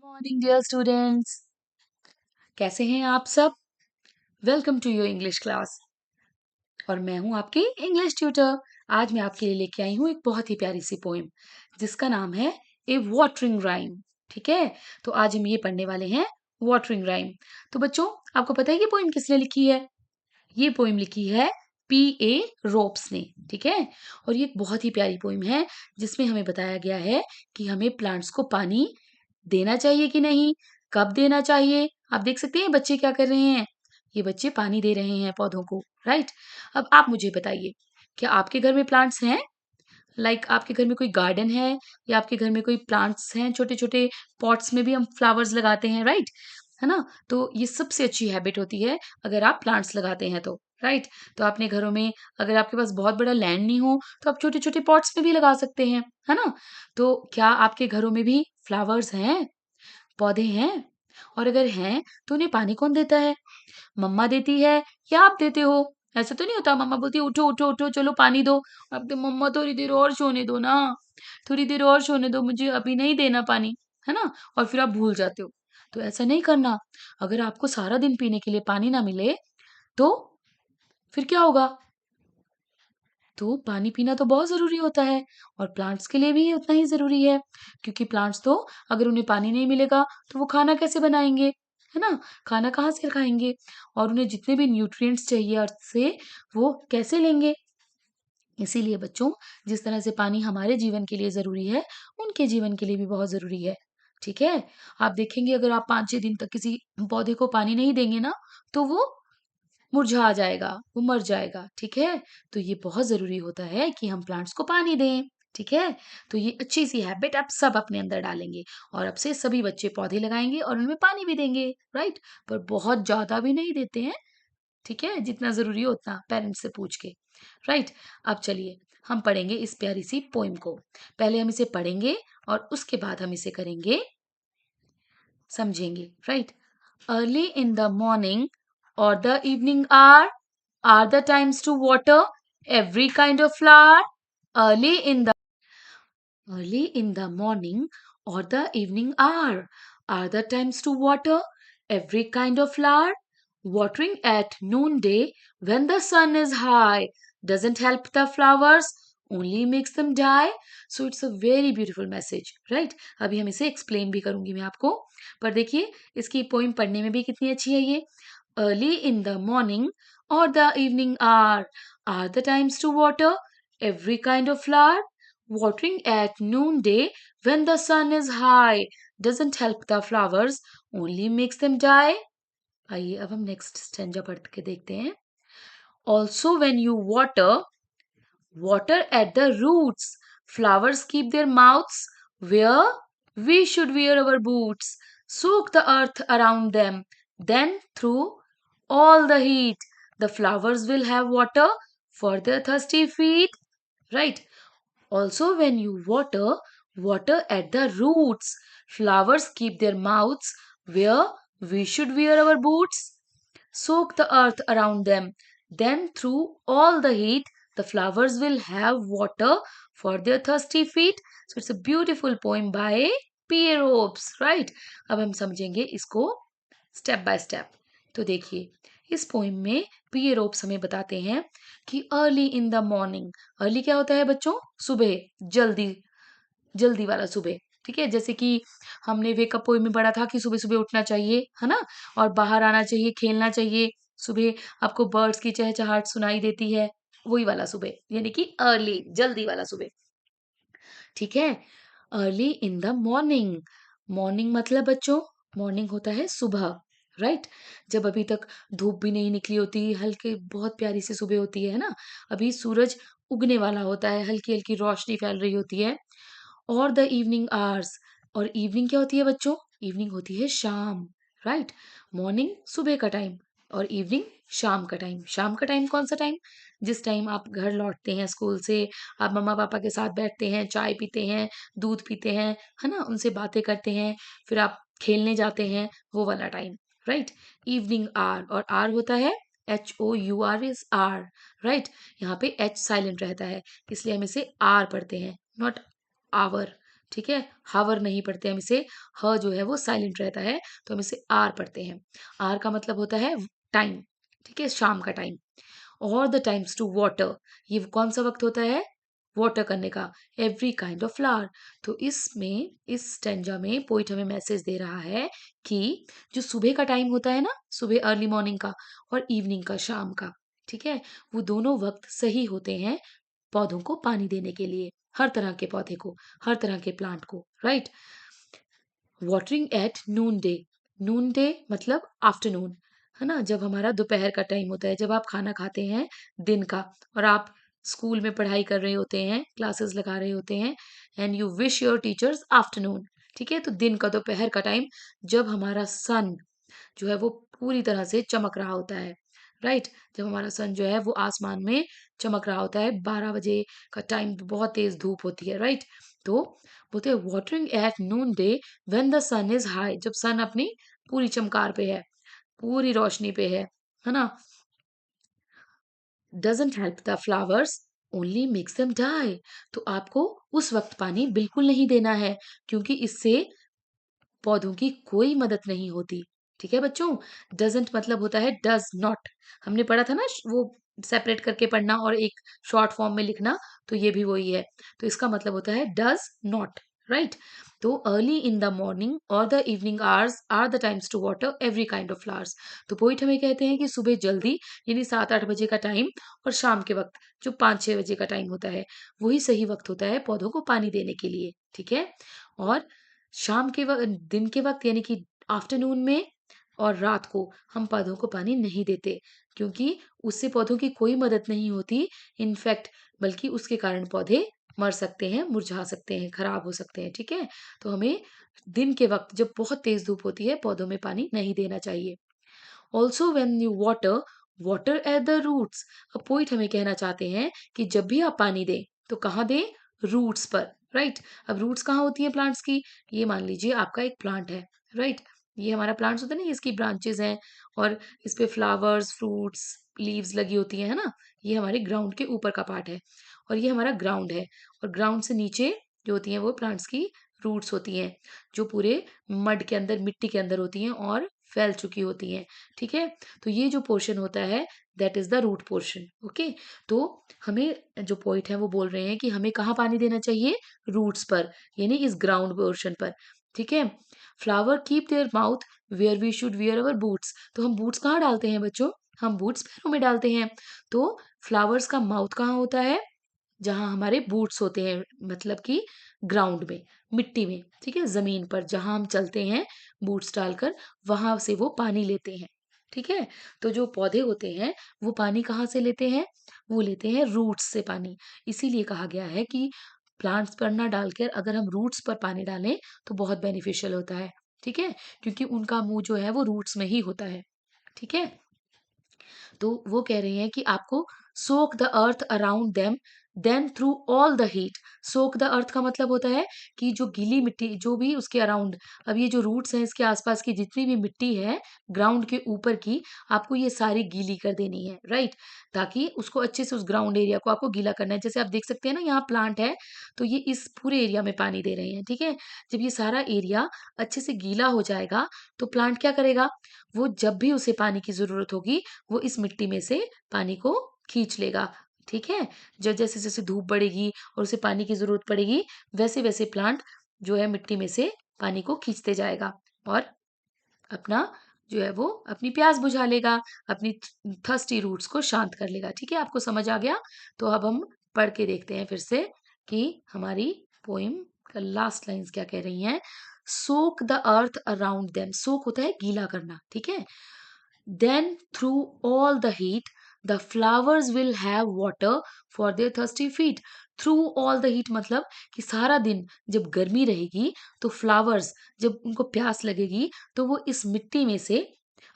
Morning dear students, कैसे हैं आप सब। Welcome to your English class. और मैं हूं आपकी इंग्लिश ट्यूटर। आज मैं आपके लिए लेके आई हूं एक बहुत ही प्यारी सी पोएम जिसका नाम है ए वाटरिंग राइम। ठीक है, तो आज हम ये पढ़ने वाले हैं वाटरिंग राइम। तो बच्चों, आपको पता है कि पोएम किसने लिखी है? ये पोएम लिखी है P.A. रोप्स ने। ठीक है, और ये एक बहुत ही प्यारी पोएम है जिसमें हमें बताया गया है कि हमें प्लांट्स को पानी देना चाहिए कि नहीं, कब देना चाहिए। आप देख सकते हैं बच्चे क्या कर रहे हैं। ये बच्चे पानी दे रहे हैं पौधों को, राइट। अब आप मुझे बताइए, क्या आपके घर में प्लांट्स हैं? आपके घर में कोई गार्डन है या आपके घर में कोई प्लांट्स हैं? छोटे छोटे पॉट्स में भी हम फ्लावर्स लगाते हैं, राइट, है ना। तो ये सबसे अच्छी हैबिट होती है अगर आप प्लांट्स लगाते हैं तो, राइट। तो अपने घरों में, अगर आपके पास बहुत बड़ा लैंड नहीं हो तो आप छोटे छोटे पॉट्स में भी लगा सकते हैं, है ना। तो क्या आपके घरों में भी फ्लावर्स हैं, पौधे हैं? और अगर हैं तो उन्हें पानी कौन देता है? मम्मा देती है या आप देते हो? ऐसा तो नहीं होता मम्मा बोलती है उठो उठो उठो चलो पानी दो, अब तो मम्मा थोड़ी देर और सोने दो ना, थोड़ी देर और सोने दो, मुझे अभी नहीं देना पानी, है ना। और फिर आप भूल जाते हो। तो ऐसा नहीं करना। अगर आपको सारा दिन पीने के लिए पानी ना मिले तो फिर क्या होगा? तो पानी पीना तो बहुत ज़रूरी होता है और प्लांट्स के लिए भी उतना ही ज़रूरी है, क्योंकि प्लांट्स तो अगर उन्हें पानी नहीं मिलेगा तो वो खाना कैसे बनाएंगे, है ना। खाना कहाँ से खाएंगे? और उन्हें जितने भी न्यूट्रिएंट्स चाहिए अर्थ से वो कैसे लेंगे? इसीलिए बच्चों, जिस तरह से पानी हमारे जीवन के लिए ज़रूरी है, उनके जीवन के लिए भी बहुत ज़रूरी है। ठीक है, आप देखेंगे अगर आप 5-6 दिन तक किसी पौधे को पानी नहीं देंगे ना, तो वो मुरझा जाएगा, वो मर जाएगा, ठीक है? तो ये बहुत ज़रूरी होता है कि हम प्लांट्स को पानी दें, ठीक है? तो ये अच्छी-सी हैबिट आप सब अपने अंदर डालेंगे और अब से सभी बच्चे पौधे लगाएँगे और उनमें पानी भी देंगे, राइट? पर बहुत ज़्यादा भी नहीं देते हैं, ठीक है? जितना ज़रूरी हो उतना पेरेंट्स से पूछ के, राइट? अब चलिए, हम पढ़ेंगे इस प्यारी-सी पोएम को। पहले हम इसे पढ़ेंगे और उसके बाद हम इसे करेंगे, समझेंगे, right. Early in the morning or the evening hour are the times to water every kind of flower. Early in the early in the morning or the evening hour are the times to water every kind of flower. Watering at noonday when the sun is high doesn't help the flowers, only makes them die. So it's a very beautiful message, right? अभी हम इसे explain भी करूंगी मैं आपको, पर देखिए इसकी पोइम पढ़ने में भी कितनी अच्छी है ये। Early in the morning or the evening hour are the times to water every kind of flower. Watering at noonday when the sun is high doesn't help the flowers, only makes them die. आइए अब हम next stanza पढ़ के देखते हैं। Also when you water at the roots, flowers keep their mouths where we should wear our boots. Soak the earth around them, then through all the heat the flowers will have water for their thirsty feet, right. Also when you water at the roots, flowers keep their mouths where we should wear our boots. Soak the earth around them, then through all the heat the flowers will have water for their thirsty feet. So it's a beautiful poem by P.A. Ropes, right. अब हम समझेंगे इसको step by step. तो देखिए, इस poem में P ropes हमें बताते हैं कि early in the morning, early क्या होता है बच्चों? सुबह, जल्दी, जल्दी वाला सुबह, ठीक है। जैसे कि हमने वेकअप पोइम में पढ़ा था कि सुबह सुबह उठना चाहिए, है ना, और बाहर आना चाहिए, खेलना चाहिए। सुबह आपको बर्ड्स की चहचहाट सुनाई देती है, वही वाला सुबह, यानी कि अर्ली, जल्दी वाला सुबह, ठीक है। Early in the morning, morning मतलब बच्चों, मॉर्निंग होता है सुबह, राइट। जब अभी तक धूप भी नहीं निकली होती, हल्के बहुत प्यारी सी सुबह होती है ना, अभी सूरज उगने वाला होता है, हल्की हल्की रोशनी फैल रही होती है। और द इवनिंग आवर्स, और इवनिंग क्या होती है बच्चों? इवनिंग होती है शाम, राइट। मॉर्निंग सुबह का टाइम और इवनिंग शाम का टाइम। शाम का टाइम कौन सा टाइम? जिस टाइम आप घर लौटते हैं स्कूल से, आप मम्मा पापा के साथ बैठते हैं, चाय पीते हैं, दूध पीते हैं, है ना, उनसे बातें करते हैं, फिर आप खेलने जाते हैं, वो वाला टाइम, राइट। इवनिंग आर, और आर होता है HOUR इज आर, राइट। यहाँ पे H साइलेंट रहता है, इसलिए हम इसे आर पढ़ते हैं, नॉट आवर, ठीक है, हावर नहीं पढ़ते हम इसे, ह जो है वो साइलेंट रहता है, तो हम इसे आर पढ़ते हैं। आर का मतलब होता है टाइम, ठीक है, शाम का टाइम। और द टाइम्स टू वाटर, ये कौन सा वक्त होता है वाटर करने का, एवरी काइंड ऑफ फ्लावर। तो इसमें इस स्टेंजा में पोइट हमें मैसेज दे रहा है कि जो सुबह का टाइम होता है ना, सुबह अर्ली मॉर्निंग का, और इवनिंग का शाम का, ठीक है, वो दोनों वक्त सही होते हैं पौधों को पानी देने के लिए, हर तरह के पौधे को, हर तरह के प्लांट को, right. Watering at noon day मतलब आफ्टरनून, है ना, जब हमारा दोपहर का टाइम होता है, जब आप खाना खाते हैं दिन का, और आप स्कूल में पढ़ाई कर रहे होते हैं, क्लासेस लगा रहे होते हैं, and you wish your teachers afternoon, ठीक है, तो दिन का, दोपहर का टाइम, जब हमारा सन जो है वो पूरी तरह से चमक रहा होता है, राइट। जब हमारा सन जो है वो आसमान में चमक रहा होता है, 12 बजे का टाइम, बहुत तेज धूप होती है, राइट। तो बोलते हैं watering at noon day when the sun is high, जब सन अपनी पूरी चमकार पे है, पूरी रोशनी पे है ना, doesn't help the flowers, only makes them die. तो आपको उस वक्त पानी बिल्कुल नहीं देना है, क्योंकि इससे पौधों की कोई मदद नहीं होती, ठीक है बच्चों। डजंट मतलब होता है डज नॉट, हमने पढ़ा था ना वो सेपरेट करके पढ़ना और एक शॉर्ट फॉर्म में लिखना, तो ये भी वही है। तो इसका मतलब होता है डज नॉट, राइट। तो अर्ली इन द मॉर्निंग और the evening hours are the times to water every kind of flowers. तो पोइट हमें कहते हैं कि सुबह जल्दी, यानी 7-8 बजे का टाइम, और शाम के वक्त जो 5-6 बजे का टाइम होता है, वही सही वक्त होता है पौधों को पानी देने के लिए, ठीक है। और शाम के वक़्त, दिन के वक़्त, यानी कि आफ्टरनून में और रात को हम पौधों को पानी नहीं देते, क्योंकि उससे पौधों की कोई मदद नहीं होती, इनफैक्ट बल्कि उसके कारण पौधे मर सकते हैं, मुरझा सकते हैं, खराब हो सकते हैं, ठीक है। तो हमें दिन के वक्त, जब बहुत तेज धूप होती है, पौधों में पानी नहीं देना चाहिए। Also when you water, water at the roots. अब पोइट हमें कहना चाहते हैं कि जब भी आप पानी दें, तो कहाँ दें, रूट्स पर, राइट। अब रूट्स कहाँ होती हैं प्लांट्स की, ये मान लीजिए आपका एक प्लांट है, राइट, ये हमारा प्लांट्स होता है ना, इसकी ब्रांचेस हैं, और इस पे फ्लावर्स, फ्रूट्स, लीव्स लगी होती है ना, ये हमारे ग्राउंड के ऊपर का पार्ट है, और ये हमारा ग्राउंड है, और ग्राउंड से नीचे जो होती हैं वो प्लांट्स की रूट्स होती हैं, जो पूरे मड के अंदर, मिट्टी के अंदर होती हैं और फैल चुकी होती हैं, ठीक है। तो ये जो पोर्शन होता है, that is the root portion, okay. तो हमें, जो पोइट है वो बोल रहे हैं कि हमें कहाँ पानी देना चाहिए, रूट्स पर, यानी इस ग्राउंड पोर्शन पर, ठीक है। Flower keep their mouth where we should wear our boots. तो हम बूट्स कहाँ डालते हैं बच्चों, हम बूट्स पैरों में डालते हैं। तो फ्लावर्स का माउथ कहाँ होता है, जहाँ हमारे बूट्स होते हैं, मतलब कि ग्राउंड में, मिट्टी में, ठीक है, जमीन पर जहाँ हम चलते हैं बूट्स डालकर, वहां से वो पानी लेते हैं, ठीक है। तो जो पौधे होते हैं वो पानी कहाँ से लेते हैं, वो लेते हैं रूट्स से पानी। इसीलिए कहा गया है कि प्लांट्स पर ना डालकर अगर हम रूट्स पर पानी डालें तो बहुत बेनिफिशियल होता है, ठीक है, क्योंकि उनका मुंह जो है वो रूट्स में ही होता है, ठीक है। तो वो कह रहे हैं कि आपको soak the earth around them then through all the heat. Soak the earth का मतलब होता है कि जो गीली मिट्टी, जो भी उसके अराउंड, अब ये जो रूट्स हैं इसके आसपास की जितनी भी मिट्टी है ग्राउंड के ऊपर की, आपको ये सारी गीली कर देनी है, राइट, ताकि उसको अच्छे से, उस ग्राउंड एरिया को आपको गीला करना है। जैसे आप देख सकते हैं ना, यहाँ प्लांट है, तो ये इस पूरे एरिया में पानी दे रहे हैं, ठीक है। जब ये सारा एरिया अच्छे से गीला हो जाएगा, तो प्लांट क्या करेगा, वो जब भी उसे पानी की जरूरत होगी, वो इस मिट्टी में से पानी को खींच लेगा, ठीक है। जब जैसे जैसे धूप बढ़ेगी और उसे पानी की जरूरत पड़ेगी, वैसे वैसे प्लांट जो है मिट्टी में से पानी को खींचते जाएगा, और अपना जो है वो अपनी प्यास बुझा लेगा, अपनी थर्स्टी रूट्स को शांत कर लेगा, ठीक है। आपको समझ आ गया। तो अब हम पढ़ के देखते हैं फिर से कि हमारी पोइम का लास्ट लाइंस क्या कह रही हैं। सोक द अर्थ अराउंड देम, सोक होता है गीला करना, ठीक है। Then, through all the heat, the flowers will have water for their thirsty feet. Through all the heat मतलब कि सारा दिन जब गर्मी रहेगी, तो फ्लावर्स, जब उनको प्यास लगेगी, तो वो इस मिट्टी में से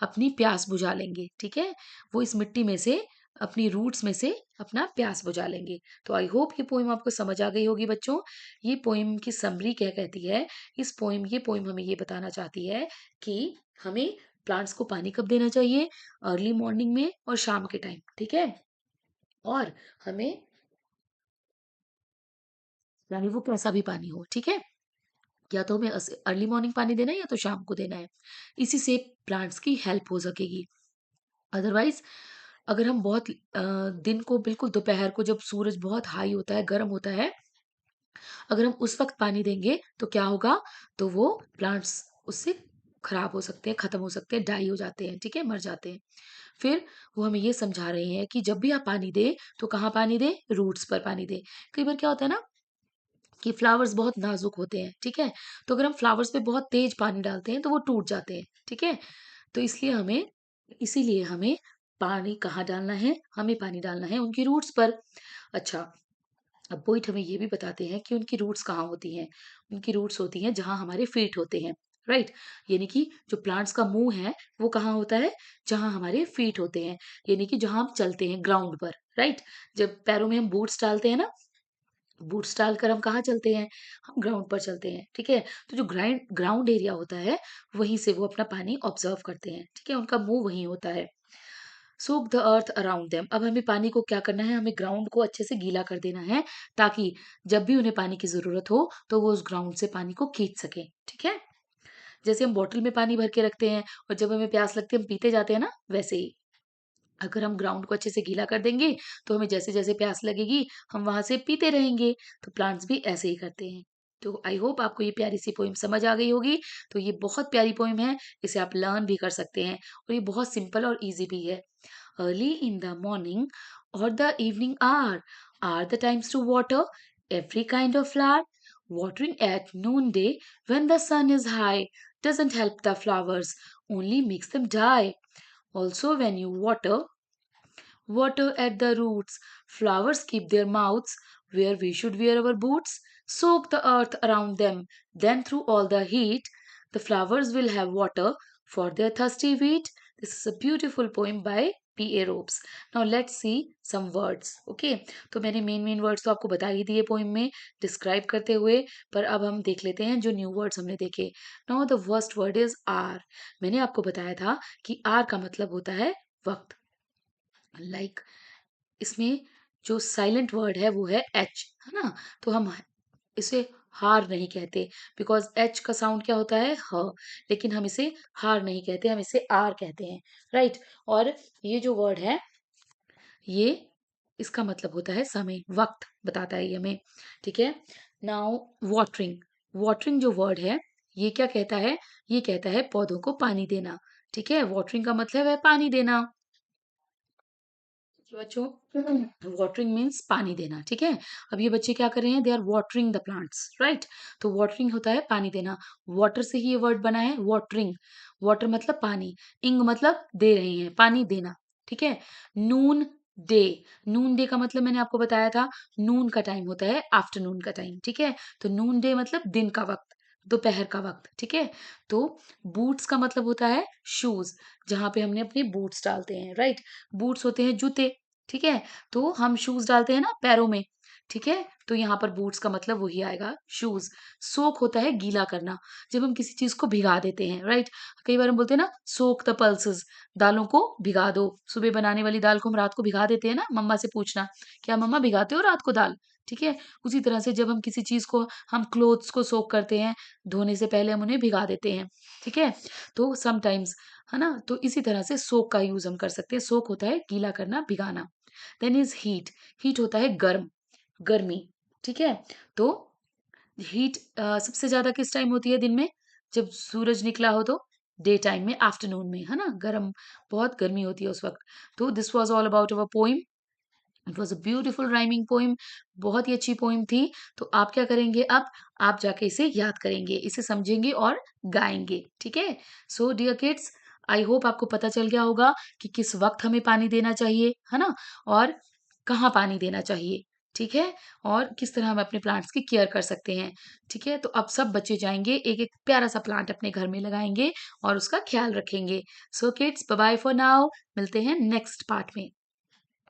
अपनी प्यास बुझा लेंगे, ठीक है। वो इस मिट्टी में से, अपनी रूट्स में से अपना प्यास बुझा लेंगे। तो आई होप ये पोइम आपको समझ आ गई होगी बच्चों। ये पोइम की समरी क्या कहती है, ये पोइम हमें ये बताना चाहती है कि हमें प्लांट्स को पानी कब देना चाहिए, अर्ली मॉर्निंग में और शाम के टाइम, ठीक है। और हमें, यानी वो कैसा भी पानी हो, ठीक है। या तो हमें अर्ली मॉर्निंग पानी देना है या तो शाम को देना है। इसी से प्लांट्स की हेल्प हो सकेगी। अदरवाइज अगर हम बहुत दिन को बिल्कुल दोपहर को जब सूरज बहुत हाई होता है, गर्म होता है, अगर हम उस वक्त पानी देंगे तो क्या होगा, तो वो प्लांट्स उससे खराब हो सकते हैं, खत्म हो सकते हैं, डाई हो जाते हैं, ठीक है, मर जाते हैं। फिर वो हमें ये समझा रहे हैं कि जब भी आप पानी दें तो कहाँ पानी दें, रूट्स पर पानी दें। कई बार क्या होता है ना कि फ्लावर्स बहुत नाजुक होते हैं, ठीक है, तो अगर हम फ्लावर्स पे बहुत तेज पानी डालते हैं तो वो टूट जाते हैं, ठीक है। तो इसीलिए हमें पानी कहाँ डालना है, हमें पानी डालना है उनकी रूट्स पर। अच्छा, अब पोइट हमें ये भी बताते हैं कि उनकी रूट्स कहाँ होती हैं। उनकी रूट्स होती हैं जहाँ हमारे फीट होते हैं, राइट। यानी कि जो प्लांट्स का मुंह है वो कहाँ होता है, जहाँ हमारे फीट होते हैं, यानी कि जहाँ हम चलते हैं ग्राउंड पर, राइट। जब पैरों में हम बूट्स डालते हैं ना, बूट्स डालकर हम कहाँ चलते हैं, हम ग्राउंड पर चलते हैं, ठीक है। तो जो ग्राउंड ग्राउंड एरिया होता है वहीं से वो अपना पानी ऑब्जर्व करते हैं, ठीक है, उनका मुंह वहीं होता है। सोक द अर्थ अराउंड देम। अब हमें पानी को क्या करना है, हमें ग्राउंड को अच्छे से गीला कर देना है, ताकि जब भी उन्हें पानी की जरूरत हो तो वो उस ग्राउंड से पानी को खींच सके, ठीक है। जैसे हम बॉटल में पानी भर के रखते हैं और जब हमें प्यास लगती है हम पीते जाते हैं ना, वैसे ही अगर हम ग्राउंड को अच्छे से गीला कर देंगे तो हमें जैसे जैसे प्यास लगेगी हम वहां से पीते रहेंगे। तो प्लांट्स भी ऐसे ही करते हैं। तो आई होप आपको ये प्यारी सी पोइम समझ आ गई होगी। तो ये बहुत प्यारी पोइम है, इसे आप लर्न भी कर सकते हैं और ये बहुत सिंपल और इजी भी है। Early in the morning or the evening hour are the times to water every kind of flower. Watering at noonday when the sun is high doesn't help the flowers, only makes them die. Also, when you water at the roots, flowers keep their mouths where we should wear our boots. Soak the earth around them, then through all the heat, the flowers will have water for their thirsty feet. This is a beautiful poem by P.A. Ropes. Now let's see some words. Okay, तो मैंने main words तो आपको बता ही दिए poem में describe करते हुए, पर अब हम देख लेते हैं जो न्यू वर्ड्स हमने देखे। Now the first word is are. मैंने आपको बताया था कि आर का मतलब होता है वक्त। लाइक इसमें जो साइलेंट वर्ड है वो है एच, है ना। तो हम इसे हार नहीं कहते, बिकॉज एच का साउंड क्या होता है, ह। लेकिन हम इसे हार नहीं कहते, हम इसे आर कहते हैं, राइट। और ये जो वर्ड है ये इसका मतलब होता है समय, वक्त बताता है ये हमें, ठीक है। Now watering. वाटरिंग जो वर्ड है ये क्या कहता है, ये कहता है पौधों को पानी देना, ठीक है। वाटरिंग का मतलब है पानी देना। बच्चों, वाटरिंग मीन्स पानी देना, ठीक है। अब ये बच्चे क्या कर रहे हैं, they are watering the plants, right. तो वाटरिंग होता है पानी देना, वाटर से ही ये वर्ड बना है वाटरिंग। वाटर मतलब पानी, इंग मतलब दे रहे हैं, पानी देना, ठीक है। नून डे। नून डे का मतलब मैंने आपको बताया था, नून का टाइम होता है आफ्टरनून का टाइम, ठीक है। तो नून डे मतलब दिन का वक्त, दोपहर का वक्त, ठीक है। तो बूट्स का मतलब होता है शूज, जहां पे हमने अपने बूट्स डालते हैं, राइट। बूट्स होते हैं जूते, ठीक है। तो हम शूज डालते हैं ना पैरों में, ठीक है। तो यहाँ पर बूट्स का मतलब वही आएगा, शूज। सोक होता है गीला करना, जब हम किसी चीज को भिगा देते हैं, राइट। कई बार हम बोलते हैं ना सोक द पल्सेस, दालों को भिगा दो। सुबह बनाने वाली दाल को हम रात को भिगा देते हैं ना, मम्मा से पूछना क्या मम्मा भिगाते हो रात को दाल, ठीक है। उसी तरह से जब हम किसी चीज को, हम क्लोथ्स को सोक करते हैं, धोने से पहले हम उन्हें भिगा देते हैं, ठीक है। तो समटाइम्स, है ना, तो इसी तरह से सोक का यूज हम कर सकते हैं। सोक होता है गीला करना, भिगाना। Then is heat. हीट होता है गर्म, गर्मी, ठीक है। तो हीट सबसे ज्यादा किस टाइम होती है दिन में, जब सूरज निकला हो तो डे टाइम में, आफ्टरनून में, है ना, गर्म, बहुत गर्मी होती है उस वक्त। तो this was all about our poem. It was a beautiful rhyming poem, बहुत ही अच्छी पोइम थी। तो आप क्या करेंगे अब, आप जाके इसे याद करेंगे, इसे समझेंगे और गाएंगे, ठीक है। So dear kids, I hope आपको पता चल गया होगा कि किस वक्त हमें पानी देना चाहिए, है ना, और कहाँ पानी देना चाहिए, ठीक है। और किस तरह हम अपने प्लांट्स की केयर कर सकते हैं, ठीक है। तो अब सब बच्चे जाएंगे एक एक प्यारा सा प्लांट अपने घर में लगाएंगे और उसका ख्याल रखेंगे। So kids, bye bye for now, मिलते हैं नेक्स्ट पार्ट में।